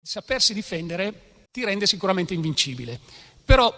Sapersi difendere ti rende sicuramente invincibile, però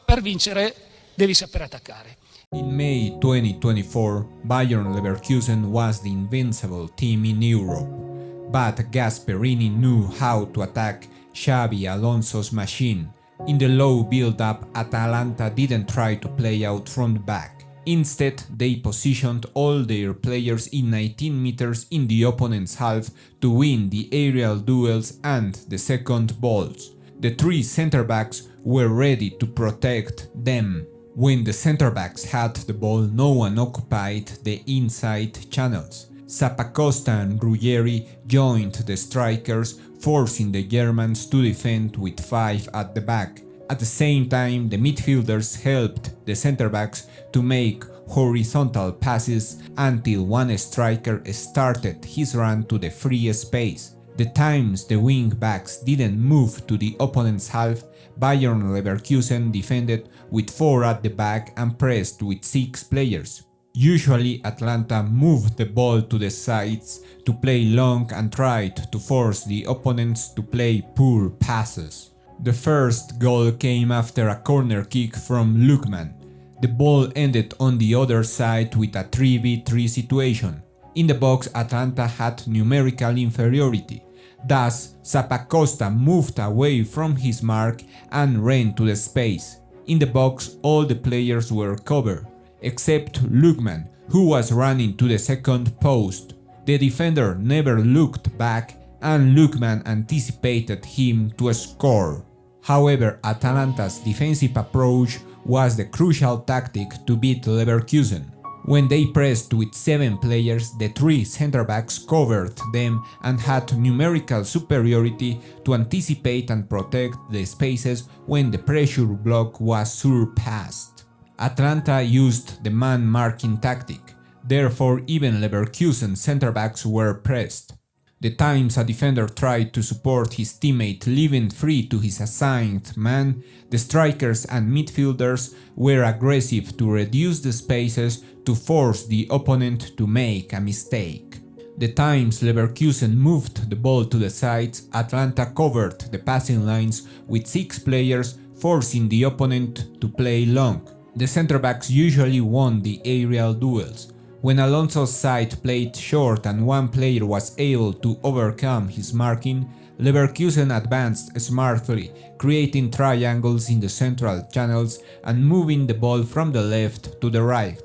per vincere devi saper attaccare. In May 2024, Bayern Leverkusen was the invincible team in Europe, but Gasperini knew how to attack Xabi Alonso's machine. In the low build-up, Atalanta didn't try to play out from the back. Instead, they positioned all their players in 19 meters in the opponent's half to win the aerial duels and the second balls. The three center-backs were ready to protect them. When the center-backs had the ball, no one occupied the inside channels. Zappacosta and Ruggeri joined the strikers, forcing the Germans to defend with 5 at the back. At the same time, the midfielders helped the center-backs to make horizontal passes until one striker started his run to the free space. The times the wing-backs didn't move to the opponent's half, Bayern Leverkusen defended with 4 at the back and pressed with 6 players. Usually, Atalanta moved the ball to the sides to play long and tried to force the opponents to play poor passes. The first goal came after a corner kick from Lookman. The ball ended on the other side with a 3v3 situation. In the box, Atalanta had numerical inferiority. Thus, Zappacosta moved away from his mark and ran to the space. In the box, all the players were covered, except Lookman, who was running to the second post. The defender never looked back and Lookman anticipated him to score. However, Atalanta's defensive approach was the crucial tactic to beat Leverkusen. When they pressed with 7 players, the 3 center-backs covered them and had numerical superiority to anticipate and protect the spaces when the pressure block was surpassed. Atalanta used the man-marking tactic, therefore even Leverkusen center-backs were pressed. The times a defender tried to support his teammate leaving free to his assigned man, the strikers and midfielders were aggressive to reduce the spaces to force the opponent to make a mistake. The times Leverkusen moved the ball to the sides, Atalanta covered the passing lines with 6 players, forcing the opponent to play long. The center-backs usually won the aerial duels. When Alonso's side played short and one player was able to overcome his marking, Leverkusen advanced smartly, creating triangles in the central channels and moving the ball from the left to the right.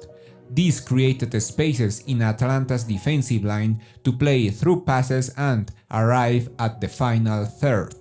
This created spaces in Atalanta's defensive line to play through passes and arrive at the final third.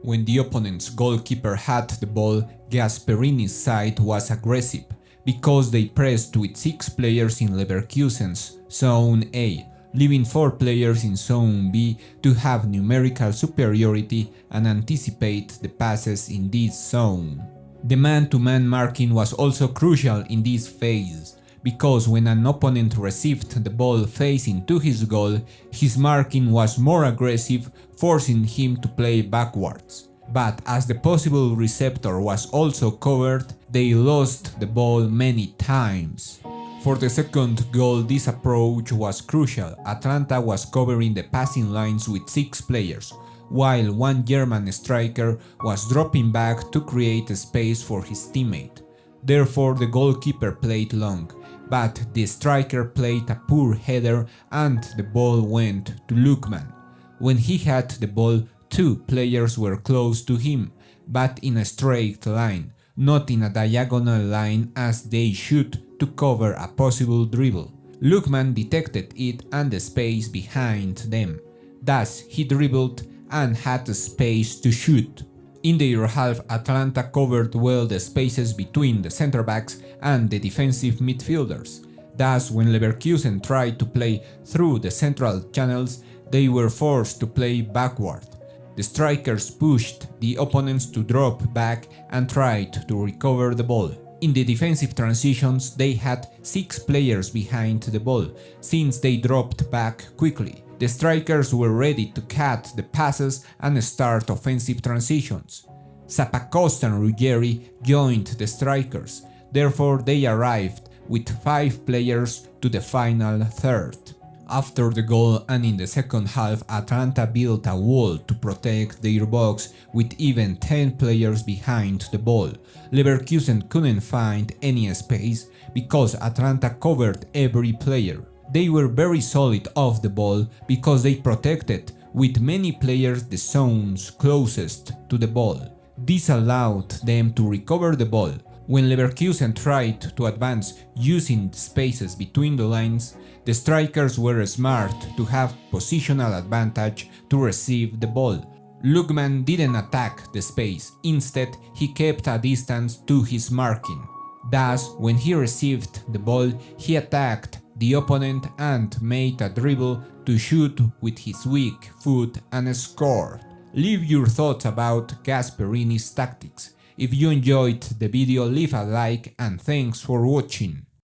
When the opponent's goalkeeper had the ball, Gasperini's side was aggressive, because they pressed with 6 players in Leverkusen's Zone A, leaving 4 players in Zone B to have numerical superiority and anticipate the passes in this zone. The man-to-man marking was also crucial in this phase, because when an opponent received the ball facing to his goal, his marking was more aggressive, forcing him to play backwards. But as the possible receptor was also covered, they lost the ball many times. For the second goal, this approach was crucial. Atalanta was covering the passing lines with 6 players, while one German striker was dropping back to create a space for his teammate. Therefore, the goalkeeper played long, but the striker played a poor header and the ball went to Lookman. When he had the ball, 2 players were close to him, but in a straight line, not in a diagonal line as they should to cover a possible dribble. Lookman detected it and the space behind them. Thus, he dribbled and had the space to shoot. In their half, Atalanta covered well the spaces between the center-backs and the defensive midfielders. Thus, when Leverkusen tried to play through the central channels, they were forced to play backward. The strikers pushed the opponents to drop back and tried to recover the ball. In the defensive transitions, they had 6 players behind the ball, since they dropped back quickly. The strikers were ready to cut the passes and start offensive transitions. Zappacosta and Ruggeri joined the strikers, therefore they arrived with 5 players to the final third. After the goal and in the second half, Atalanta built a wall to protect their box with even 10 players behind the ball. Leverkusen couldn't find any space because Atalanta covered every player. They were very solid off the ball because they protected with many players the zones closest to the ball. This allowed them to recover the ball. When Leverkusen tried to advance using spaces between the lines, the strikers were smart to have positional advantage to receive the ball. Lookman didn't attack the space, instead he kept a distance to his marking. Thus, when he received the ball, he attacked the opponent and made a dribble to shoot with his weak foot and scored. Leave your thoughts about Gasperini's tactics. If you enjoyed the video, leave a like and thanks for watching.